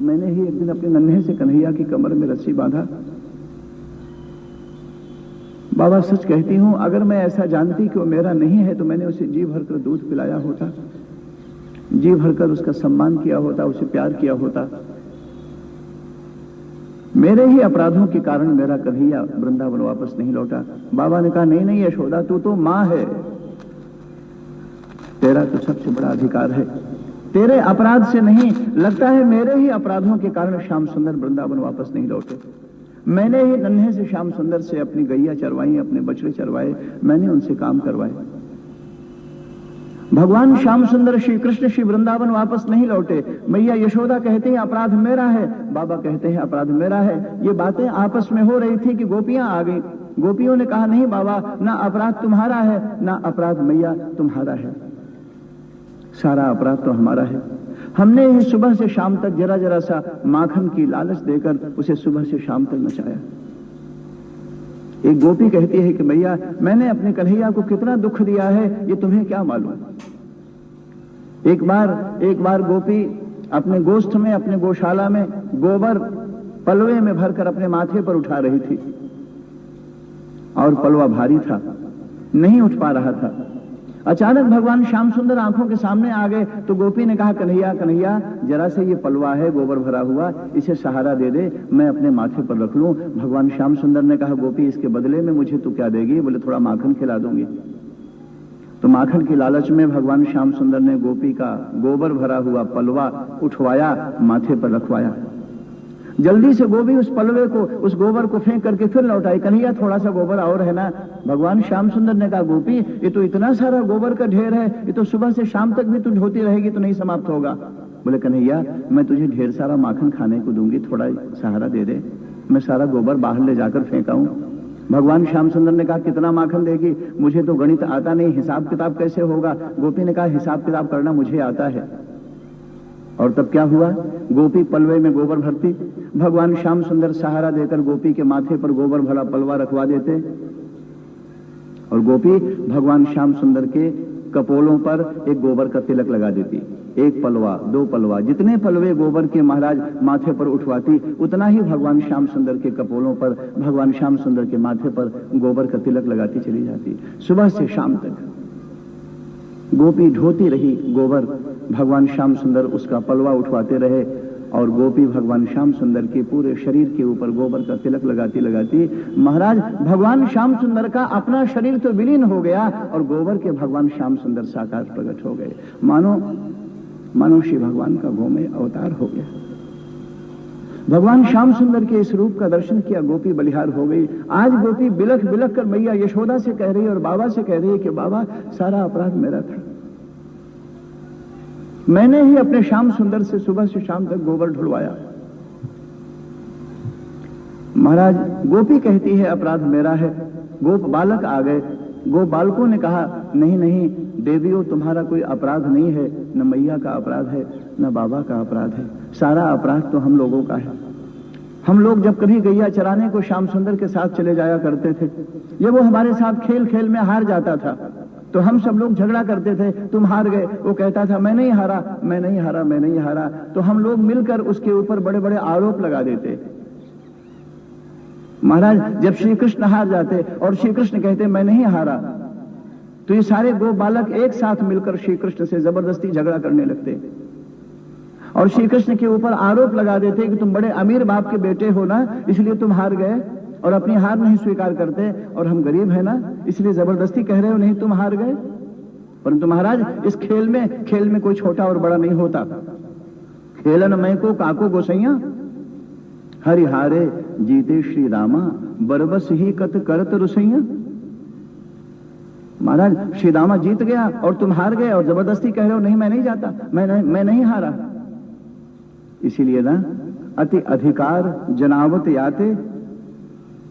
मैंने ही एक दिन अपने नन्हे से कन्हैया की कमर में रस्सी बांधा। बाबा सच कहती हूं, अगर मैं ऐसा जानती कि वो मेरा नहीं है तो मैंने उसे जी भरकर दूध पिलाया होता, जी भरकर उसका सम्मान किया होता, उसे प्यार किया होता। मेरे ही अपराधों के कारण मेरा कन्हैया वृंदावन वापस नहीं लौटा। बाबा ने कहा, नहीं नहीं यशोदा, तू तो मां है, तेरा तो सबसे बड़ा अधिकार है, तेरे अपराध से नहीं, लगता है मेरे ही अपराधों के कारण श्याम सुंदर वृंदावन वापस नहीं लौटे। मैंने ही नन्हे से श्याम सुंदर से अपनी गैया चरवाई, अपने बछड़े चरवाए, मैंने उनसे काम करवाए। भगवान श्याम सुंदर श्री कृष्ण श्री वृंदावन वापस नहीं लौटे। मैया यशोदा कहते हैं अपराध मेरा है, बाबा कहते हैं अपराध मेरा है। ये बातें आपस में हो रही थी कि गोपियां आ गई। गोपियों ने कहा, नहीं बाबा, ना अपराध तुम्हारा है, ना अपराध मैया तुम्हारा है, सारा अपराध तो हमारा है। हमने ही सुबह से शाम तक जरा जरा सा माखन की लालच देकर उसे सुबह से शाम तक नचाया। एक गोपी कहती है कि मैया, मैंने अपने कन्हैया को कितना दुख दिया है, ये तुम्हें क्या मालूम। एक बार गोपी अपने गोष्ठ में, अपने गौशाला में गोबर पलवे में भरकर अपने माथे पर उठा रही थी और पलवा भारी था, नहीं उठ पा रहा था। अचानक भगवान श्याम सुंदर आंखों के सामने आ गए तो गोपी ने कहा, कन्हैया कन्हैया, जरा से ये पलवा है गोबर भरा हुआ, इसे सहारा दे दे, मैं अपने माथे पर रख लूं। भगवान श्याम सुंदर ने कहा, गोपी इसके बदले में मुझे तू क्या देगी? बोले, थोड़ा माखन खिला दूंगी। तो माखन की लालच में भगवान श्याम सुंदर ने गोपी का गोबर भरा हुआ पलवा उठवाया, माथे पर रखवाया। जल्दी से गोपी उस पलवे को, उस गोबर को फेंक करके फिर लौटाई। कन्हैया थोड़ा सा गोबर और है ना? भगवान श्याम सुंदर ने कहा, गोपी ये तो इतना सारा गोबर का ढेर है, ये तो सुबह से शाम तक भी तू ढोती रहेगी तो नहीं समाप्त होगा। बोले, कन्हैया मैं तुझे ढेर सारा माखन खाने को दूंगी, थोड़ा सहारा दे दे, मैं सारा गोबर बाहर ले जाकर फेंकाऊं। भगवान श्याम सुंदर ने कहा, कितना माखन देगी? मुझे तो गणित आता नहीं, हिसाब किताब कैसे होगा? गोपी ने कहा, हिसाब किताब करना मुझे आता है। और तब क्या हुआ? गोपी पलवे में गोबर भरती, भगवान श्याम सुंदर सहारा देकर गोपी के माथे पर गोबर भरा पलवा रखवा देते और गोपी भगवान श्याम सुंदर के कपोलों पर एक गोबर का तिलक लगा देती। एक पलवा, दो पलवा, जितने पलवे गोबर के महाराज माथे पर उठवाती, उतना ही भगवान श्याम सुंदर के कपोलों पर, भगवान श्याम सुंदर के माथे पर गोबर का तिलक लगाती चली जाती। सुबह से शाम तक गोपी ढोती रही गोबर, भगवान श्याम सुंदर उसका पलवा उठवाते रहे और गोपी भगवान श्याम सुंदर के पूरे शरीर के ऊपर गोबर का तिलक लगाती लगाती महाराज भगवान श्याम सुंदर का अपना शरीर तो विलीन हो गया और गोबर के भगवान श्याम सुंदर साकार प्रकट हो गए। मानो श्री भगवान का गोमय अवतार हो गया। भगवान श्याम सुंदर के इस रूप का दर्शन किया, गोपी बलिहार हो गई। आज गोपी बिलख बिलख कर मैया यशोदा से कह रही है और बाबा से कह रही है कि बाबा सारा अपराध मेरा था, मैंने ही अपने श्याम सुंदर से सुबह से शाम तक गोबर ढुलवाया। महाराज गोपी कहती है अपराध मेरा है। गोप बालक आ गए, गोप बालकों ने कहा, नहीं नहीं देवियों, तुम्हारा कोई अपराध नहीं है, न मैया का अपराध है न बाबा का अपराध है, सारा अपराध तो हम लोगों का है। हम लोग जब कभी गैया चराने को श्याम सुंदर के साथ चले जाया करते थे, जब वो हमारे साथ खेल खेल में हार जाता था तो हम सब लोग झगड़ा करते थे, तुम हार गए। वो कहता था मैं नहीं हारा, मैं नहीं हारा, मैं नहीं हारा। तो हम लोग मिलकर उसके ऊपर बड़े बड़े आरोप लगा देते। महाराज जब श्री कृष्ण हार जाते और श्री कृष्ण कहते मैं नहीं हारा, तो ये सारे गो बालक एक साथ मिलकर श्री कृष्ण से जबरदस्ती झगड़ा करने लगते और श्री कृष्ण के ऊपर आरोप लगा देते कि तुम बड़े अमीर बाप के बेटे हो ना, इसलिए तुम हार गए और अपनी हार नहीं स्वीकार करते, और हम गरीब है ना इसलिए जबरदस्ती कह रहे हो नहीं तुम हार गए। परंतु महाराज इस खेल में कोई छोटा और बड़ा नहीं होता। खेलन मैं को काको गोसैया, हरि हारे जीते श्री रामा, बरबस ही कत करत रुसैया। महाराज श्री रामा जीत गया और तुम हार गए और जबरदस्ती कह रहे हो नहीं मैं नहीं जाता, मैं नहीं हारा। इसीलिए ना अति अधिकार जनावत याते,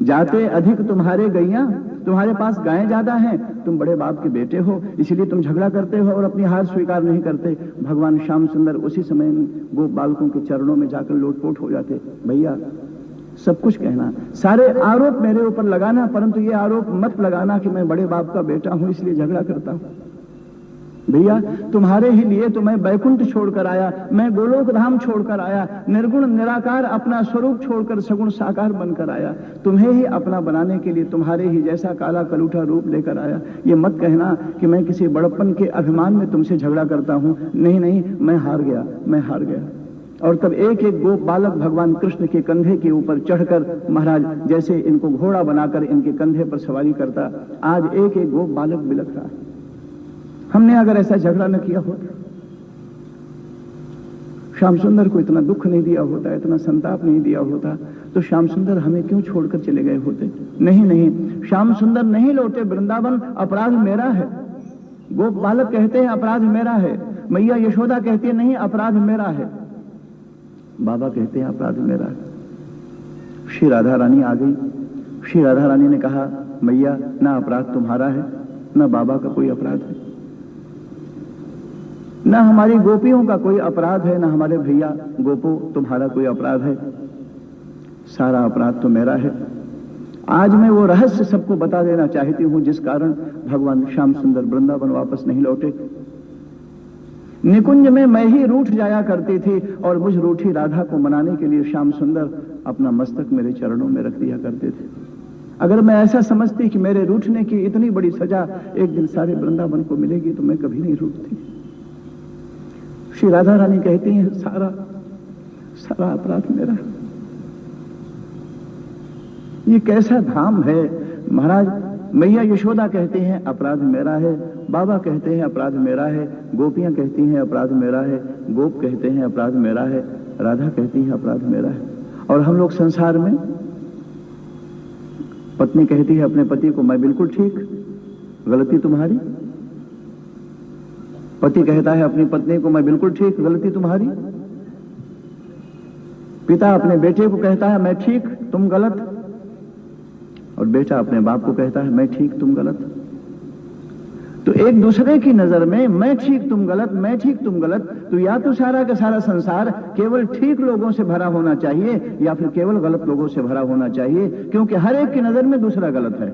जाते अधिक तुम्हारे गैया, तुम्हारे पास गायें ज्यादा हैं, तुम बड़े बाप के बेटे हो, इसलिए तुम झगड़ा करते हो और अपनी हार स्वीकार नहीं करते। भगवान श्याम सुंदर उसी समय गोप बालकों के चरणों में जाकर लोटपोट हो जाते। भैया सब कुछ कहना, सारे आरोप मेरे ऊपर लगाना, परंतु ये आरोप मत लगाना कि मैं बड़े बाप का बेटा हूं इसलिए झगड़ा करता हूं। भैया तुम्हारे ही लिए तो मैं बैकुंठ छोड़कर आया, मैं गोलोक धाम छोड़कर आया, निर्गुण निराकार अपना स्वरूप छोड़कर सगुण साकार बनकर आया, तुम्हें ही अपना बनाने के लिए तुम्हारे ही जैसा काला कलूठा रूप लेकर आया। ये मत कहना कि मैं किसी बड़प्पन के अभिमान में तुमसे झगड़ा करता हूं। नहीं नहीं, मैं हार गया, मैं हार गया। और तब एक एक गोप बालक भगवान कृष्ण के कंधे के ऊपर चढ़कर महाराज जैसे इनको घोड़ा बनाकर इनके कंधे पर सवारी करता, आज एक एक गोप बालक बिलख रहा है। हमने अगर ऐसा झगड़ा न किया होता, श्याम सुंदर को इतना दुख नहीं दिया होता, इतना संताप नहीं दिया होता, तो श्याम सुंदर हमें क्यों छोड़कर चले गए होते? नहीं नहीं, श्याम सुंदर नहीं लौटे वृंदावन, अपराध मेरा है। गोप बालक कहते हैं अपराध मेरा है, मैया यशोदा कहती है नहीं अपराध मेरा है, बाबा कहते हैं अपराध मेरा है। श्री राधा रानी आ गई। श्री राधा रानी ने कहा मैया ना अपराध तुम्हारा है, ना बाबा का कोई अपराध है, ना हमारी गोपियों का कोई अपराध है, ना हमारे भैया गोपो तुम्हारा कोई अपराध है, सारा अपराध तो मेरा है। आज मैं वो रहस्य सबको बता देना चाहती हूं जिस कारण भगवान श्याम सुंदर वृंदावन वापस नहीं लौटे। निकुंज में मैं ही रूठ जाया करती थी और मुझ रूठी राधा को मनाने के लिए श्याम सुंदर अपना मस्तक मेरे चरणों में रख दिया करते थे। अगर मैं ऐसा समझती कि मेरे रूठने की इतनी बड़ी सजा एक दिन सारे वृंदावन को मिलेगी तो मैं कभी नहीं रूठती। श्री राधा रानी कहती हैं सारा सारा अपराध मेरा। ये कैसा धाम है महाराज। मैया यशोदा कहते हैं अपराध मेरा है, बाबा कहते हैं अपराध मेरा है, गोपियां कहती हैं अपराध मेरा है, गोप कहते हैं अपराध मेरा है, राधा कहती है अपराध मेरा है। और हम लोग संसार में, पत्नी कहती है अपने पति को मैं बिल्कुल ठीक, गलती तुम्हारी। पति कहता है अपनी पत्नी को मैं बिल्कुल ठीक, गलती तुम्हारी। पिता अपने बेटे को कहता है मैं ठीक तुम गलत, और बेटा अपने बाप को कहता है मैं ठीक तुम गलत। तो एक दूसरे की नजर में मैं ठीक तुम गलत, मैं ठीक तुम गलत, तो या तो सारा का सारा संसार केवल ठीक लोगों से भरा होना चाहिए या फिर केवल गलत लोगों से भरा होना चाहिए, क्योंकि हर एक की नजर में दूसरा गलत है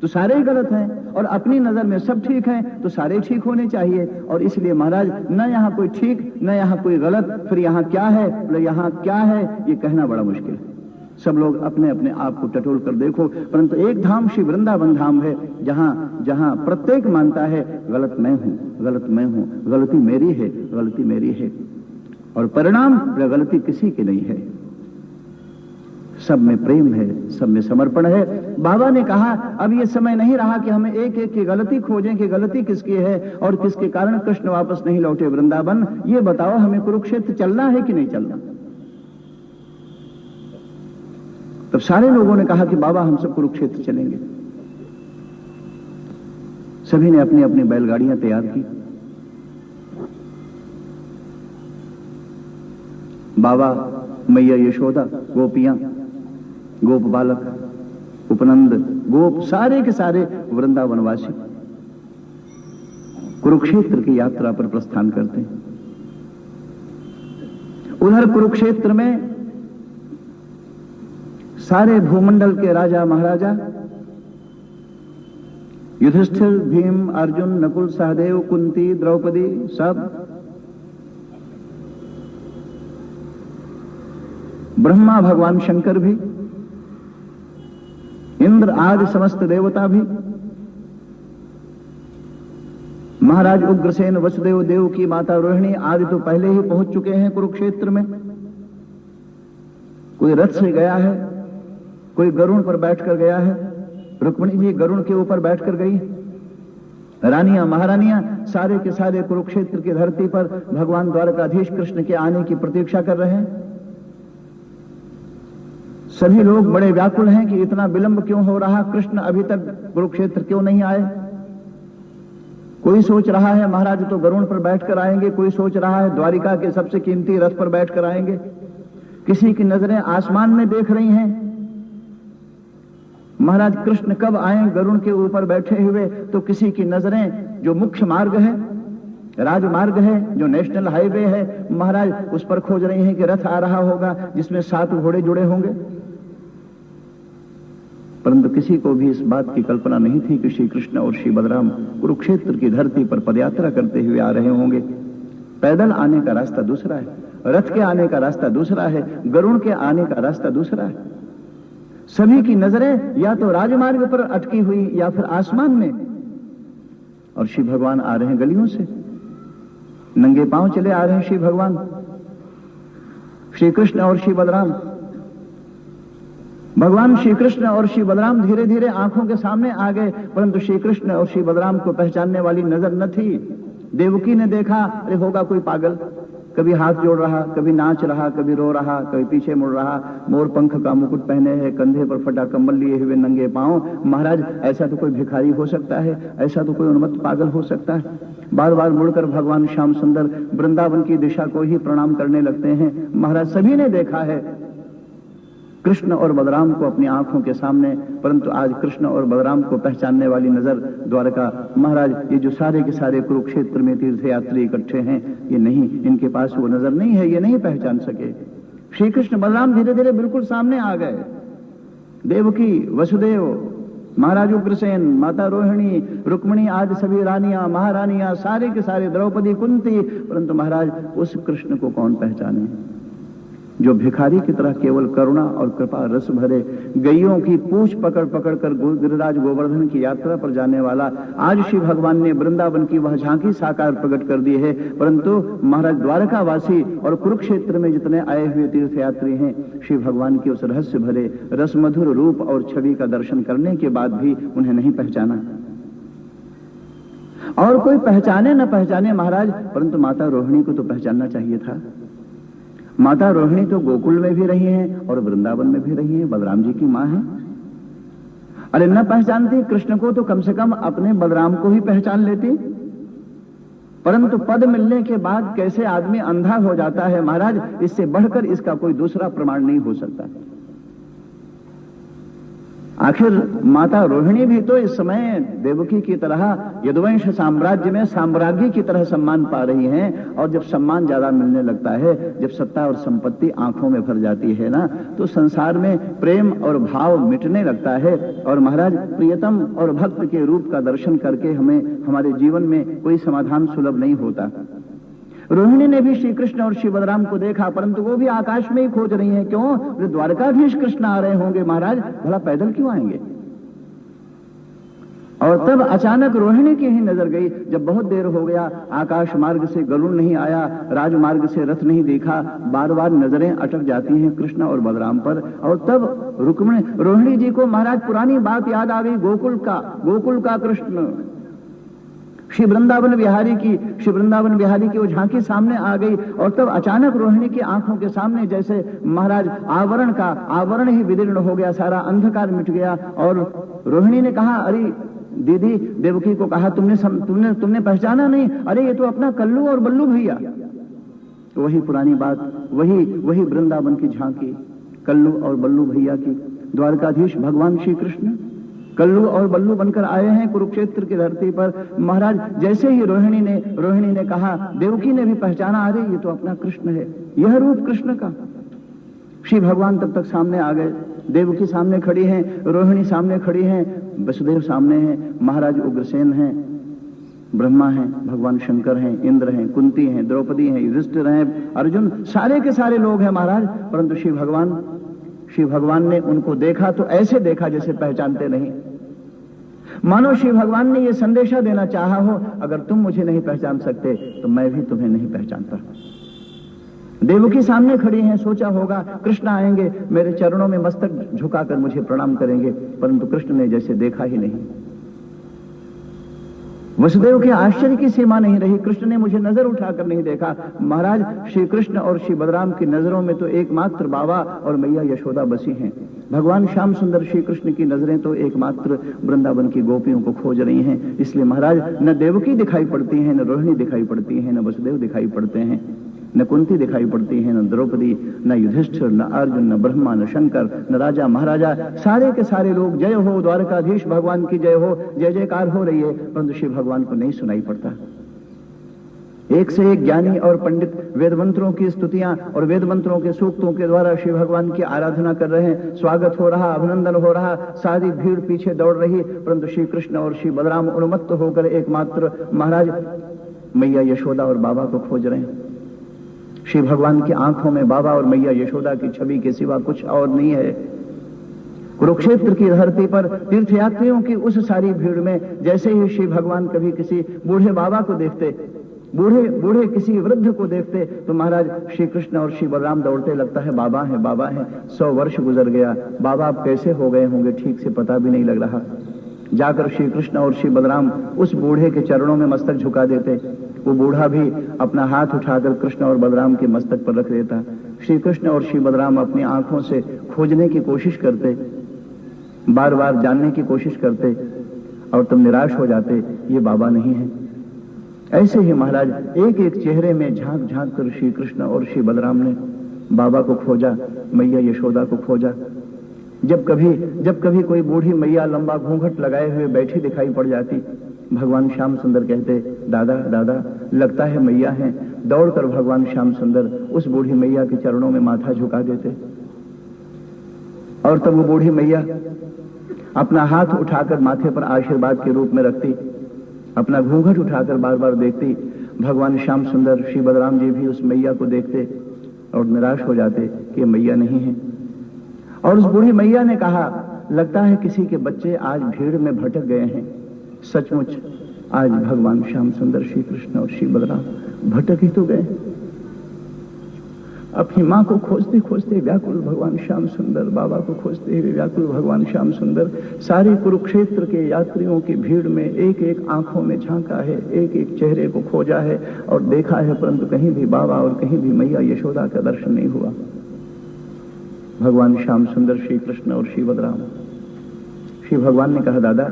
तो सारे ही गलत हैं, और अपनी नजर में सब ठीक हैं तो सारे ठीक होने चाहिए। और इसलिए महाराज न यहाँ कोई ठीक न यहाँ कोई गलत, फिर यहाँ क्या है, यहाँ क्या है ये कहना बड़ा मुश्किल है। सब लोग अपने अपने आप को टटोल कर देखो, परंतु एक धाम श्री वृंदावन धाम है जहां जहां प्रत्येक मानता है गलत मैं हूं, गलत मैं हूं, गलती मेरी है, गलती मेरी है, और परिणाम गलती किसी की नहीं है। सब में प्रेम है, सब में समर्पण है। बाबा ने कहा अब ये समय नहीं रहा कि हमें एक एक की गलती खोजें कि गलती किसकी है और किसके कारण कृष्ण वापस नहीं लौटे वृंदावन। ये बताओ हमें कुरुक्षेत्र चलना है कि नहीं चलना। तब सारे लोगों ने कहा कि बाबा हम सब कुरुक्षेत्र चलेंगे। सभी ने अपनी अपनी बैलगाड़ियां तैयार की। बाबा, मैया यशोदा, गोपियां, गोप बालक, उपनंद, गोप, सारे के सारे वृंदावनवासी कुरुक्षेत्र की यात्रा पर प्रस्थान करते हैं। उधर कुरुक्षेत्र में सारे भूमंडल के राजा महाराजा युधिष्ठिर, भीम, अर्जुन, नकुल, सहदेव, कुंती, द्रौपदी, सब, ब्रह्मा, भगवान शंकर भी, इंद्र आदि समस्त देवता भी, महाराज उग्रसेन, वसुदेव, देव की माता रोहिणी आदि तो पहले ही पहुंच चुके हैं कुरुक्षेत्र में। कोई रथ से गया है, कोई गरुड़ पर बैठकर गया है, रुक्मिणी जी गरुड़ के ऊपर बैठकर गई, रानियां, महारानियां सारे के सारे कुरुक्षेत्र की धरती पर भगवान द्वारकाधीश कृष्ण के आने की प्रतीक्षा कर रहे हैं। सभी लोग बड़े व्याकुल हैं कि इतना विलंब क्यों हो रहा, कृष्ण अभी तक कुरुक्षेत्र क्यों नहीं आए। कोई सोच रहा है महाराज तो गरुड़ पर बैठकर आएंगे, कोई सोच रहा है द्वारिका के सबसे कीमती रथ पर बैठकर आएंगे, किसी की नजरें आसमान में देख रही हैं महाराज कृष्ण कब आए गरुड़ के ऊपर बैठे हुए, तो किसी की नजरें जो मुख्य मार्ग है, राजमार्ग है, जो नेशनल हाईवे है महाराज, उस पर खोज रही हैं कि रथ आ रहा होगा जिसमें 7 घोड़े जुड़े होंगे। परंतु किसी को भी इस बात की कल्पना नहीं थी कि श्री कृष्ण और श्री बलराम कुरुक्षेत्र की धरती पर पदयात्रा करते हुए आ रहे होंगे। पैदल आने का रास्ता दूसरा है, रथ के आने का रास्ता दूसरा है, गरुड़ के आने का रास्ता दूसरा है। सभी की नजरें या तो राजमार्ग पर अटकी हुई या फिर आसमान में, और श्री भगवान आ रहे हैं गलियों से, नंगे पांव चले आ रहे हैं श्री भगवान, श्री कृष्ण और श्री बलराम। भगवान श्री कृष्ण और श्री बलराम धीरे धीरे आंखों के सामने आ गए, परंतु श्री कृष्ण और श्री बलराम को पहचानने वाली नजर न थी। देवकी ने देखा, अरे होगा कोई पागल, कभी हाथ जोड़ रहा, कभी नाच रहा, कभी रो रहा, कभी पीछे मुड़ रहा, मोर पंख का मुकुट पहने है, कंधे पर फटा कंबल लिए हुए नंगे पांव। महाराज ऐसा तो कोई भिखारी हो सकता है, ऐसा तो कोई उन्मत्त पागल हो सकता है। बार बार मुड़कर भगवान श्याम सुंदर वृंदावन की दिशा को ही प्रणाम करने लगते हैं। महाराज सभी ने देखा है कृष्ण और बलराम को अपनी आंखों के सामने, परंतु आज कृष्ण और बलराम को पहचानने वाली नजर द्वारका। महाराज ये जो सारे के सारे कुरुक्षेत्र में तीर्थयात्री इकट्ठे हैं, ये नहीं, इनके पास वो नजर नहीं है, ये नहीं पहचान सके। श्री कृष्ण बलराम धीरे धीरे बिल्कुल सामने आ गए। देवकी, वसुदेव, महाराज उग्रसेन, माता रोहिणी, रुक्मिणी आदि सभी रानियां, महारानियां, सारे के सारे, द्रौपदी, कुंती, परंतु महाराज उस कृष्ण को कौन पहचाने जो भिखारी की तरह केवल करुणा और कृपा रस भरे गैयों की पूंछ पकड़ पकड़ कर गिरिराज गोवर्धन की यात्रा पर जाने वाला। आज श्री भगवान ने वृंदावन की वह झांकी साकार प्रकट कर दी है, परंतु महाराज द्वारकावासी और कुरुक्षेत्र में जितने आए हुए तीर्थयात्री हैं, श्री भगवान की उस रहस्य भरे रसमधुर रूप और छवि का दर्शन करने के बाद भी उन्हें नहीं पहचाना। और कोई पहचाने न पहचाने महाराज, परंतु माता रोहिणी को तो पहचानना चाहिए था। माता रोहिणी तो गोकुल में भी रही हैं और वृंदावन में भी रही हैं, बलराम जी की मां है। अरे न पहचानती कृष्ण को तो कम से कम अपने बलराम को ही पहचान लेती। परंतु पद मिलने के बाद कैसे आदमी अंधा हो जाता है महाराज, इससे बढ़कर इसका कोई दूसरा प्रमाण नहीं हो सकता। आखिर माता रोहिणी भी तो इस समय देवकी की तरह यदुवंश साम्राज्य में साम्राज्ञी की तरह सम्मान पा रही हैं, और जब सम्मान ज्यादा मिलने लगता है, जब सत्ता और संपत्ति आंखों में भर जाती है ना, तो संसार में प्रेम और भाव मिटने लगता है। और महाराज प्रियतम और भक्त के रूप का दर्शन करके हमें हमारे जीवन में कोई समाधान सुलभ नहीं होता। रोहिणी ने भी श्री कृष्ण और श्री बलराम को देखा, परंतु वो भी आकाश में ही खोज रही हैं। क्यों? द्वारकाधीश कृष्ण आ रहे होंगे महाराज, भला पैदल क्यों आएंगे? और तब अचानक रोहिणी की ही नजर गई। जब बहुत देर हो गया, आकाश मार्ग से गरुड़ नहीं आया, राजमार्ग से रथ नहीं देखा, बार बार नजरें अटक जाती हैं कृष्ण और बलराम पर। और तब रोहिणी जी को महाराज पुरानी बात याद आ गई, गोकुल का कृष्ण, श्री वृंदावन बिहारी की वो झांकी सामने आ गई। और तब अचानक रोहिणी की आंखों के सामने जैसे महाराज आवरण ही विदीर्ण हो गया, सारा अंधकार मिट गया। और रोहिणी ने कहा, अरे दीदी, देवकी को कहा, तुमने पहचाना नहीं? अरे ये तो अपना कल्लू और बल्लू भैया। वही पुरानी बात, वही वृंदावन की झांकी, कल्लू और बल्लू भैया की। द्वारकाधीश भगवान श्री कृष्ण कल्लू और बल्लू बनकर आए हैं कुरुक्षेत्र की धरती पर। महाराज जैसे ही रोहिणी ने कहा, देवकी ने भी पहचाना, अरे ये तो अपना कृष्ण है, यह रूप कृष्ण का। श्री भगवान तब तक सामने आ गए। देवकी सामने खड़ी हैं, रोहिणी सामने खड़ी हैं, वसुदेव सामने हैं, महाराज उग्रसेन हैं, ब्रह्मा हैं, भगवान शंकर हैं, इंद्र हैं, कुंती हैं, द्रौपदी हैं, युधिष्ठिर हैं, अर्जुन, सारे के सारे लोग हैं महाराज। परंतु श्री भगवान ने उनको देखा तो ऐसे देखा जैसे पहचानते नहीं। मानो श्री भगवान ने यह संदेशा देना चाहा हो, अगर तुम मुझे नहीं पहचान सकते तो मैं भी तुम्हें नहीं पहचानता। देवकी सामने खड़ी हैं, सोचा होगा कृष्ण आएंगे, मेरे चरणों में मस्तक झुकाकर मुझे प्रणाम करेंगे, परंतु कृष्ण ने जैसे देखा ही नहीं। वसुदेव के आश्चर्य की सीमा नहीं रही, कृष्ण ने मुझे नजर उठाकर नहीं देखा। महाराज श्री कृष्ण और श्री बलराम की नजरों में तो एकमात्र बाबा और मैया यशोदा बसी हैं। भगवान श्याम सुंदर श्री कृष्ण की नजरें तो एकमात्र वृंदावन की गोपियों को खोज रही हैं। इसलिए महाराज न देवकी दिखाई पड़ती हैं, न रोहिणी दिखाई पड़ती हैं, न वसुदेव दिखाई पड़ते हैं, न कुंती दिखाई पड़ती है, न द्रौपदी, न युधिष्ठिर, न अर्जुन, न ब्रह्मा, न शंकर, न राजा महाराजा, सारे के सारे लोग जय हो द्वारकाधीश भगवान की जय हो, जय जयकार हो रही है, परंतु श्री भगवान को नहीं सुनाई पड़ता। एक से एक ज्ञानी और पंडित वेद मंत्रों की स्तुतियां और वेद मंत्रों के सूक्तों के द्वारा श्री भगवान की आराधना कर रहे हैं। स्वागत हो रहा, अभिनंदन हो रहा, सारी भीड़ पीछे दौड़ रही, परंतु श्री कृष्ण और श्री बलराम उन्मत्त होकर एकमात्र महाराज मैया यशोदा और बाबा को खोज रहे हैं। श्री भगवान की आंखों में बाबा और मैया यशोदा की छवि के सिवा कुछ और नहीं है। कुरुक्षेत्र की धरती पर तीर्थयात्रियों की उस सारी भीड़ में जैसे ही श्री भगवान कभी किसी बूढ़े बाबा को देखते, बूढ़े किसी वृद्ध को देखते, तो महाराज श्री कृष्ण और श्री बलराम दौड़ते, लगता है बाबा है, बाबा है। 100 वर्ष गुजर गया, बाबा अब कैसे हो गए होंगे ठीक से पता भी नहीं लग रहा। जाकर श्री कृष्ण और श्री बलराम उस बूढ़े के चरणों में मस्तक झुका देते। वो बूढ़ा भी अपना हाथ उठाकर कृष्ण और बलराम के मस्तक पर रख देता। श्री कृष्ण और श्री बलराम अपनी आंखों से खोजने की कोशिश करते, बार बार जानने की कोशिश करते, और तुम निराश हो जाते, ये बाबा नहीं है। ऐसे ही महाराज एक एक चेहरे में झांक झांक कर श्री कृष्ण और श्री बलराम ने बाबा को खोजा, मैया यशोदा को खोजा। जब कभी कोई बूढ़ी मैया लंबा घूंघट लगाए हुए बैठी दिखाई पड़ जाती, भगवान श्याम सुंदर कहते, दादा दादा लगता है मैया है। दौड़कर भगवान श्याम सुंदर उस बूढ़ी मैया के चरणों में माथा झुका देते, और तब वो बूढ़ी मैया अपना हाथ उठाकर माथे पर आशीर्वाद के रूप में रखती, अपना घूंघट उठाकर बार बार देखती। भगवान श्याम सुंदर श्री बलराम जी भी उस मैया को देखते और निराश हो जाते कि मैया नहीं है। और उस बूढ़ी मैया ने कहा, लगता है किसी के बच्चे आज भीड़ में भटक गए हैं। सचमुच आज भगवान श्याम सुंदर श्री कृष्ण और श्री बलराम भटक ही तो गए। अपनी मां को खोजते खोजते व्याकुल भगवान श्याम सुंदर, बाबा को खोजते हुए व्याकुल भगवान श्याम सुंदर सारे कुरुक्षेत्र के यात्रियों की भीड़ में एक एक आंखों में झांका है, एक एक चेहरे को खोजा है और देखा है, परंतु कहीं भी बाबा और कहीं भी मैया यशोदा का दर्शन नहीं हुआ। भगवान श्याम सुंदर श्री कृष्ण और श्री बलराम, श्री भगवान ने कहा, दादा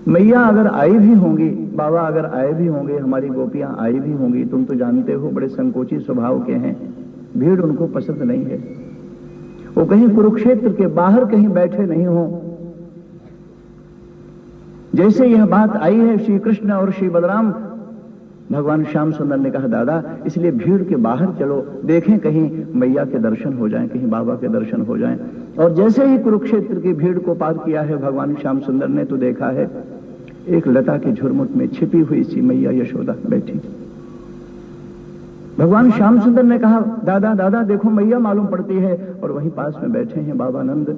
मैया अगर आई भी होंगी, बाबा अगर आए भी होंगे, हमारी गोपियां आई भी होंगी, तुम तो जानते हो बड़े संकोची स्वभाव के हैं, भीड़ उनको पसंद नहीं है। वो कहीं कुरुक्षेत्र के बाहर कहीं बैठे नहीं हो। जैसे यह बात आई है श्री कृष्ण और श्री बलराम, भगवान श्याम सुंदर ने कहा, दादा इसलिए भीड़ के बाहर चलो, देखें कहीं मैया के दर्शन हो जाएं, कहीं बाबा के दर्शन हो जाएं। और जैसे ही कुरुक्षेत्र की भीड़ को पार किया है भगवान श्याम सुंदर ने, तो देखा है एक लता के झुरमुट में छिपी हुई सी मैया यशोदा बैठी। भगवान श्याम सुंदर ने कहा, दादा दादा देखो मैया मालूम पड़ती है, और वहीं पास में बैठे हैं बाबा नंद।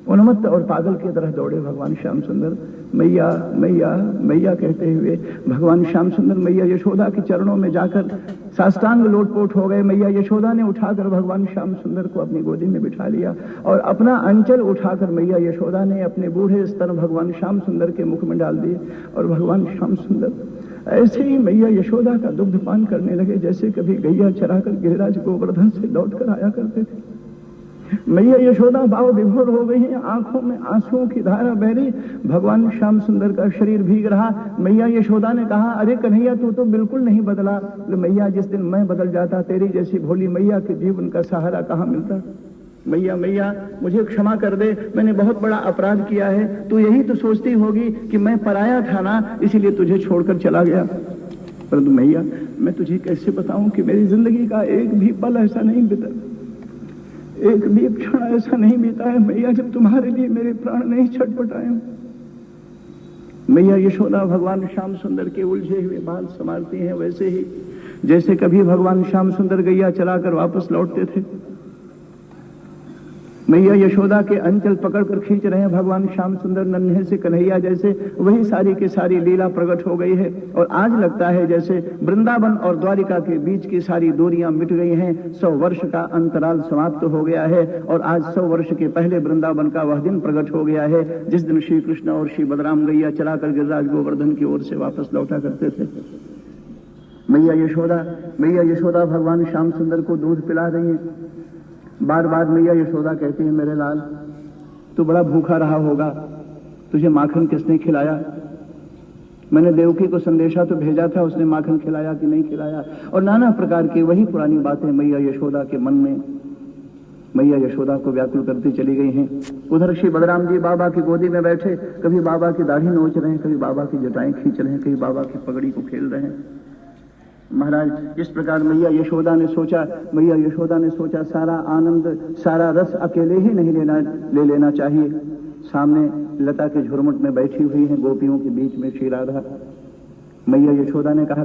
उन्मत्त और पागल की तरह दौड़े भगवान श्याम सुंदर, मैया मैया मैया कहते हुए भगवान श्याम सुंदर मैया यशोदा के चरणों में जाकर साष्टांग लोटपोट हो गए। मैया यशोदा ने उठाकर भगवान श्याम सुंदर को अपनी गोदी में बिठा लिया, और अपना अंचल उठाकर मैया यशोदा ने अपने बूढ़े स्तन भगवान श्याम सुंदर के मुख में डाल दिए, और भगवान श्याम सुंदर ऐसे ही मैया यशोदा का दुग्ध पान करने लगे, जैसे कभी गैया चराकर गिरिराज गोवर्धन से लौट कर आया करते थे। मैया यशोदा भाव विभोर हो गई हैं, आंखों में आंसुओं की धारा बह रही। भगवान श्याम सुंदर का शरीर भीग रहा। मैया यशोदा ने कहा, अरे कन्हैया तू तो बिल्कुल नहीं बदला। मैया जिस दिन मैं बदल जाता, तेरी जैसी भोली मैया के जीवन का सहारा कहां मिलता। मैया मैया मुझे क्षमा कर दे, मैंने बहुत बड़ा अपराध किया है। तू यही तो सोचती होगी कि मैं पराया था ना, इसीलिए तुझे छोड़कर चला गया। परंतु मैया मैं तुझे कैसे बताऊं कि मेरी जिंदगी का एक भी पल ऐसा नहीं बीता, एक भी क्षण ऐसा नहीं बीता है मैया जब तुम्हारे लिए मेरे प्राण नहीं छटपटाए। मैया यशोदा भगवान श्याम सुंदर के उलझे हुए बाल संभालती हैं, वैसे ही जैसे कभी भगवान श्याम सुंदर गैया चलाकर वापस लौटते थे। मैया यशोदा के अंचल पकड़कर खींच रहे हैं भगवान श्याम सुंदर, नन्हे से कन्हैया जैसे वही सारी की सारी लीला प्रकट हो गई है। और आज लगता है जैसे वृंदावन और द्वारिका के बीच की सारी दूरियां मिट गई हैं। 100 वर्ष का अंतराल समाप्त हो गया है, और आज 100 वर्ष के पहले वृंदावन का वह दिन प्रकट हो गया है जिस दिन श्री कृष्ण और श्री बलराम गैया चलाकर गिरिराज गोवर्धन की ओर से वापस लौटा करते थे। मैया यशोदा भगवान श्याम सुंदर को दूध पिला रही है। बार बार मैया यशोदा कहती है, मेरे लाल तू बड़ा भूखा रहा होगा, तुझे माखन किसने खिलाया? मैंने देवकी को संदेशा तो भेजा था, उसने माखन खिलाया कि नहीं खिलाया? और नाना प्रकार की वही पुरानी बातें मैया यशोदा के मन में मैया यशोदा को व्याकुल करती चली गई हैं। उधर श्री बलराम जी बाबा की गोदी में बैठे, कभी बाबा की दाढ़ी नोच रहे हैं, कभी बाबा की जटाएं खींच रहे हैं, कभी बाबा की पगड़ी को खेल रहे हैं। महाराज इस प्रकार मैया यशोदा ने सोचा सारा आनंद, सारा रस अकेले ही नहीं ले लेना चाहिए। सामने लता के झुरमुट में बैठी हुई हैं गोपियों के बीच में श्री राधा। मैया यशोदा ने कहा